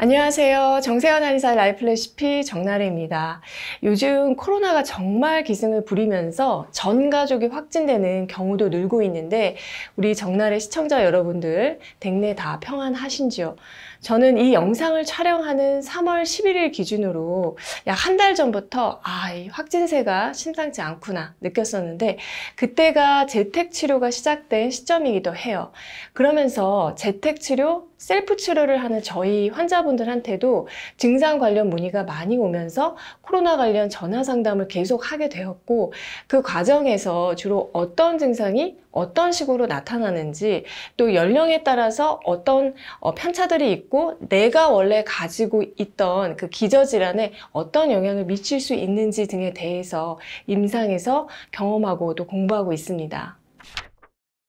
안녕하세요. 정세현 한의사 라이프 레시피 정나래입니다. 요즘 코로나가 정말 기승을 부리면서 전 가족이 확진되는 경우도 늘고 있는데 우리 정나래 시청자 여러분들 댁내 다 평안하신지요? 저는 이 영상을 촬영하는 3월 11일 기준으로 약 한 달 전부터 이 확진세가 심상치 않구나 느꼈었는데 그때가 재택치료가 시작된 시점이기도 해요. 그러면서 재택치료, 셀프 치료를 하는 저희 환자분들한테도 증상 관련 문의가 많이 오면서 코로나 관련 전화 상담을 계속 하게 되었고 그 과정에서 주로 어떤 증상이 어떤 식으로 나타나는지 또 연령에 따라서 어떤 편차들이 있고 내가 원래 가지고 있던 그 기저질환에 어떤 영향을 미칠 수 있는지 등에 대해서 임상에서 경험하고 또 공부하고 있습니다.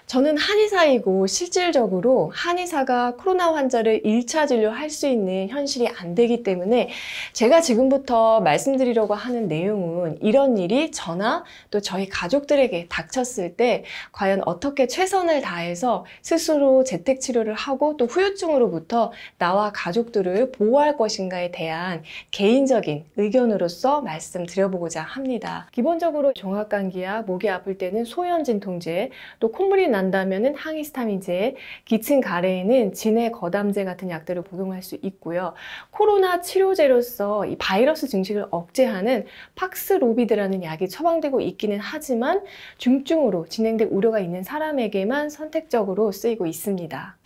저는 한의사이고 실질적으로 한의사가 코로나 환자를 1차 진료할 수 있는 현실이 안 되기 때문에 제가 지금부터 말씀드리려고 하는 내용은 이런 일이 저나 또 저희 가족들에게 닥쳤을 때 과연 어떻게 최선을 다해서 스스로 재택치료를 하고 또 후유증으로부터 나와 가족들을 보호할 것인가에 대한 개인적인 의견으로서 말씀드려보고자 합니다. 기본적으로 종합감기야 목이 아플 때는 소염진통제, 또 콧물이 난다면은 항히스타민제, 기침 가래에는 진해 거담제 같은 약들을 복용할 수 있고요. 코로나 치료제로서 이 바이러스 증식을 억제하는 팍스로비드라는 약이 처방되고 있기는 하지만 중증으로 진행될 우려가 있는 사람에게만 선택적으로 쓰이고 있습니다.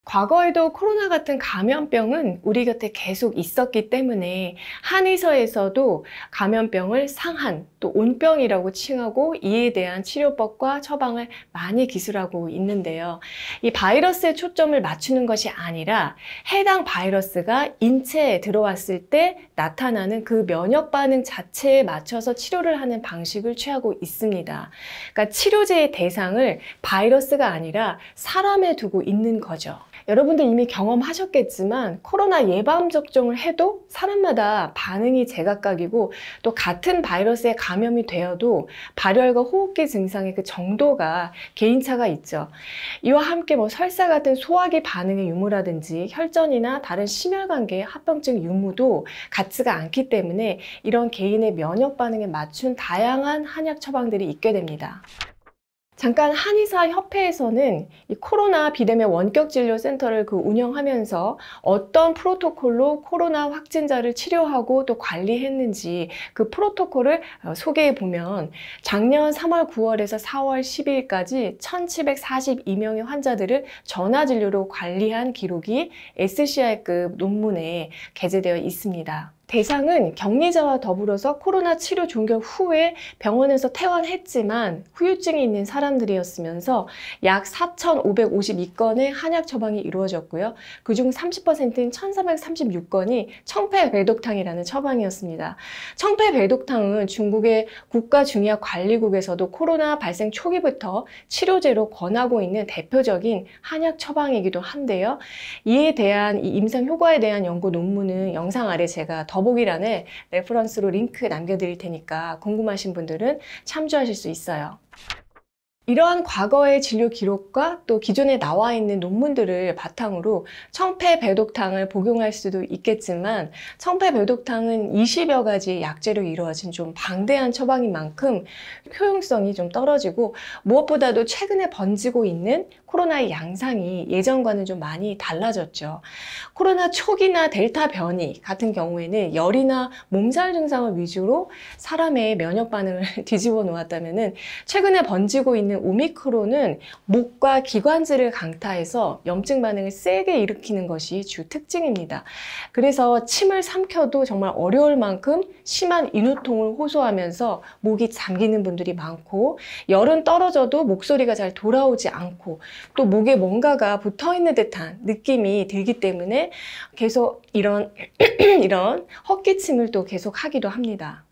과거에도 코로나 같은 감염병은 우리 곁에 계속 있었기 때문에 한의사에서도 감염병을 상한, 또 온병이라고 칭하고 이에 대한 치료법과 처방을 많이 기술하고 있는데요. 이 바이러스에 초점을 맞추는 것이 아니라 해당 바이러스가 인체에 들어왔을 때 나타나는 그 면역 반응 자체에 맞춰서 치료를 하는 방식을 취하고 있습니다. 그러니까 치료제의 대상을 바이러스가 아니라 사람에 두고 있는 거죠. 여러분들 이미 경험하셨겠지만 코로나 예방접종을 해도 사람마다 반응이 제각각이고 또 같은 바이러스에 감염이 되어도 발열과 호흡기 증상의 그 정도가 개인차가 있죠. 이와 함께 설사 같은 소화기 반응의 유무라든지 혈전이나 다른 심혈관계 합병증 유무도 같지가 않기 때문에 이런 개인의 면역 반응에 맞춘 다양한 한약 처방들이 있게 됩니다. 잠깐 한의사 협회에서는 이 코로나 비대면 원격진료센터를 운영하면서 어떤 프로토콜로 코로나 확진자를 치료하고 또 관리했는지 그 프로토콜을 소개해 보면 작년 3월 9월에서 4월 12일까지 1742명의 환자들을 전화진료로 관리한 기록이 SCI급 논문에 게재되어 있습니다. 대상은 격리자와 더불어서 코로나 치료 종결 후에 병원에서 퇴원했지만 후유증이 있는 사람들이었으면서 약 4,552건의 한약 처방이 이루어졌고요. 그중 30%인 1,436건이 청패배독탕이라는 처방이었습니다. 청패배독탕은 중국의 국가중의학관리국에서도 코로나 발생 초기부터 치료제로 권하고 있는 대표적인 한약 처방이기도 한데요. 이에 대한 이 임상 효과에 대한 연구 논문은 영상 아래 제가 더보기란에 레퍼런스로 링크 남겨드릴 테니까 궁금하신 분들은 참조하실 수 있어요. 이러한 과거의 진료 기록과 또 기존에 나와 있는 논문들을 바탕으로 청패배독탕을 복용할 수도 있겠지만 청패배독탕은 20여 가지의 약재로 이루어진 좀 방대한 처방인 만큼 효용성이 좀 떨어지고 무엇보다도 최근에 번지고 있는 코로나의 양상이 예전과는 좀 많이 달라졌죠. 코로나 초기나 델타 변이 같은 경우에는 열이나 몸살 증상을 위주로 사람의 면역 반응을 뒤집어 놓았다면은 최근에 번지고 있는 오미크론은 목과 기관지를 강타해서 염증 반응을 세게 일으키는 것이 주 특징입니다. 그래서 침을 삼켜도 정말 어려울 만큼 심한 인후통을 호소하면서 목이 잠기는 분들이 많고 열은 떨어져도 목소리가 잘 돌아오지 않고 또 목에 뭔가가 붙어있는 듯한 느낌이 들기 때문에 계속 이런 헛기침을 또 계속 하기도 합니다.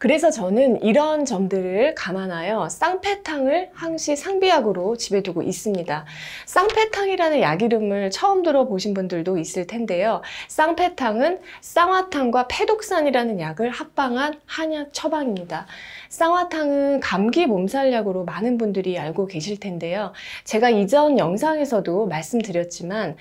그래서 저는 이런 점들을 감안하여 쌍패탕을 항시 상비약으로 집에 두고 있습니다. 쌍패탕이라는 약 이름을 처음 들어보신 분들도 있을 텐데요. 쌍패탕은 쌍화탕과 패독산이라는 약을 합방한 한약 처방입니다. 쌍화탕은 감기 몸살약으로 많은 분들이 알고 계실 텐데요. 제가 이전 영상에서도 말씀드렸지만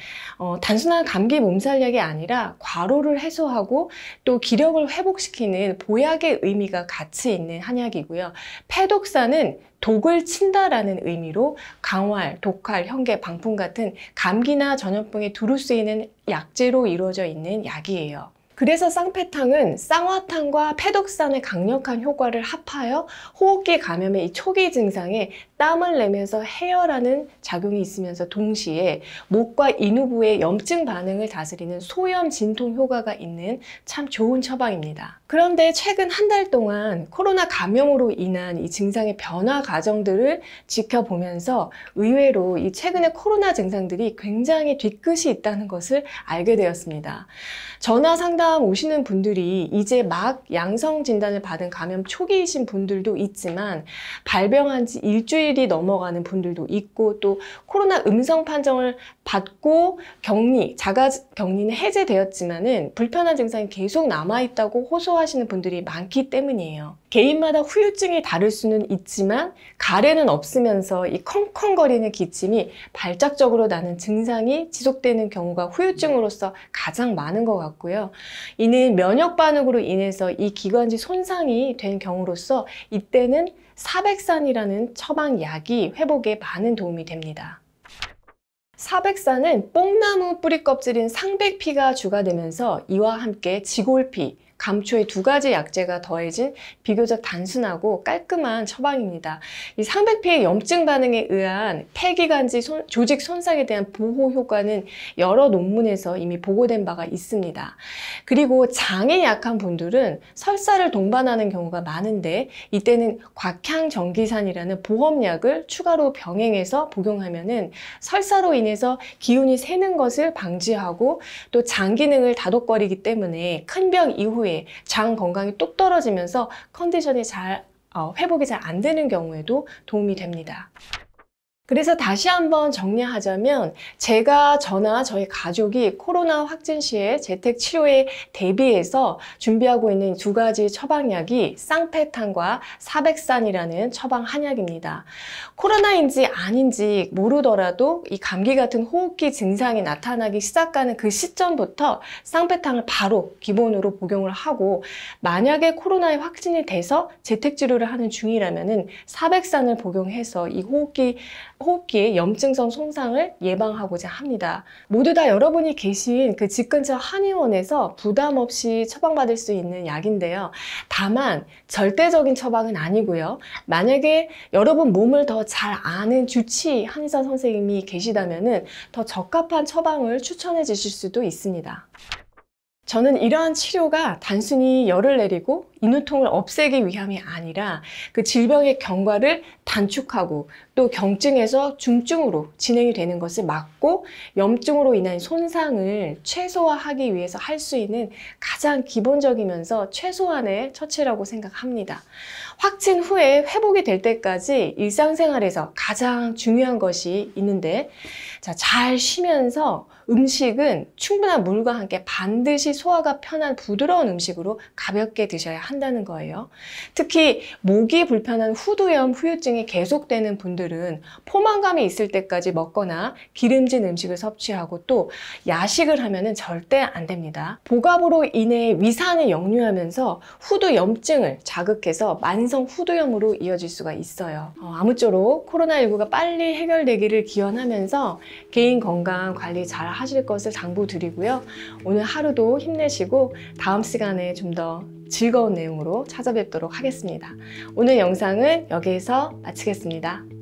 단순한 감기 몸살약이 아니라 과로를 해소하고 또 기력을 회복시키는 보약의 의미가 같이 있는 한약이고요. 패독산은 독을 친다라는 의미로 강활, 독활, 현개, 방풍 같은 감기나 전염병에 두루 쓰이는 약재로 이루어져 있는 약이에요. 그래서 쌍패탕은 쌍화탕과 패독산의 강력한 효과를 합하여 호흡기 감염의 이 초기 증상에 땀을 내면서 해열하는 작용이 있으면서 동시에 목과 인후부의 염증 반응을 다스리는 소염 진통 효과가 있는 참 좋은 처방입니다. 그런데 최근 한 달 동안 코로나 감염으로 인한 이 증상의 변화 과정들을 지켜보면서 의외로 이 최근의 코로나 증상들이 굉장히 뒤끝이 있다는 것을 알게 되었습니다. 전화 상담 오시는 분들이 이제 막 양성 진단을 받은 감염 초기이신 분들도 있지만 발병한 지 일주일이 넘어가는 분들도 있고 또 코로나 음성 판정을 받고 자가 격리는 해제되었지만은 불편한 증상이 계속 남아있다고 호소하시는 분들이 많기 때문이에요. 개인마다 후유증이 다를 수는 있지만 가래는 없으면서 이 컹컹거리는 기침이 발작적으로 나는 증상이 지속되는 경우가 후유증으로서 가장 많은 것 같고요. 이는 면역 반응으로 인해서 이 기관지 손상이 된 경우로서 이때는 사백산이라는 처방약이 회복에 많은 도움이 됩니다. 사백산은 뽕나무 뿌리 껍질인 상백피가 주가 되면서 이와 함께 지골피, 감초의 두 가지 약재가 더해진 비교적 단순하고 깔끔한 처방입니다. 이 상백피의 염증 반응에 의한 폐기관지 조직 손상에 대한 보호 효과는 여러 논문에서 이미 보고된 바가 있습니다. 그리고 장이 약한 분들은 설사를 동반하는 경우가 많은데 이때는 곽향정기산이라는 보험약을 추가로 병행해서 복용하면은 설사로 인해서 기운이 새는 것을 방지하고 또 장 기능을 다독거리기 때문에 큰 병 이후에 장 건강이 뚝 떨어지면서 컨디션이 회복이 잘 안 되는 경우에도 도움이 됩니다. 그래서 다시 한번 정리하자면 제가 저나 저희 가족이 코로나 확진 시에 재택 치료에 대비해서 준비하고 있는 두 가지 처방약이 쌍패탕과 사백산이라는 처방 한약입니다. 코로나인지 아닌지 모르더라도 이 감기 같은 호흡기 증상이 나타나기 시작하는 그 시점부터 쌍패탕을 바로 기본으로 복용을 하고 만약에 코로나에 확진이 돼서 재택 치료를 하는 중이라면은 사백산을 복용해서 이 호흡기의 염증성 손상을 예방하고자 합니다. 모두 다 여러분이 계신 그 집 근처 한의원에서 부담 없이 처방받을 수 있는 약인데요. 다만 절대적인 처방은 아니고요. 만약에 여러분 몸을 더 잘 아는 주치 한의사 선생님이 계시다면은 더 적합한 처방을 추천해 주실 수도 있습니다. 저는 이러한 치료가 단순히 열을 내리고 인후통을 없애기 위함이 아니라 그 질병의 경과를 단축하고 또 경증에서 중증으로 진행이 되는 것을 막고 염증으로 인한 손상을 최소화하기 위해서 할 수 있는 가장 기본적이면서 최소한의 처치라고 생각합니다. 확진 후에 회복이 될 때까지 일상생활에서 가장 중요한 것이 있는데 잘 쉬면서 음식은 충분한 물과 함께 반드시 소화가 편한 부드러운 음식으로 가볍게 드셔야 한다는 거예요. 특히 목이 불편한 후두염, 후유증이 계속되는 분들은 포만감이 있을 때까지 먹거나 기름진 음식을 섭취하고 또 야식을 하면은 절대 안 됩니다. 복압으로 인해 위산을 역류하면서 후두염증을 자극해서 만성 후두염으로 이어질 수가 있어요. 아무쪼록 코로나19가 빨리 해결되기를 기원하면서 개인 건강 관리 잘 하실 것을 당부드리고요. 오늘 하루도 힘내시고 다음 시간에 좀 더 즐거운 내용으로 찾아뵙도록 하겠습니다. 오늘 영상은 여기에서 마치겠습니다.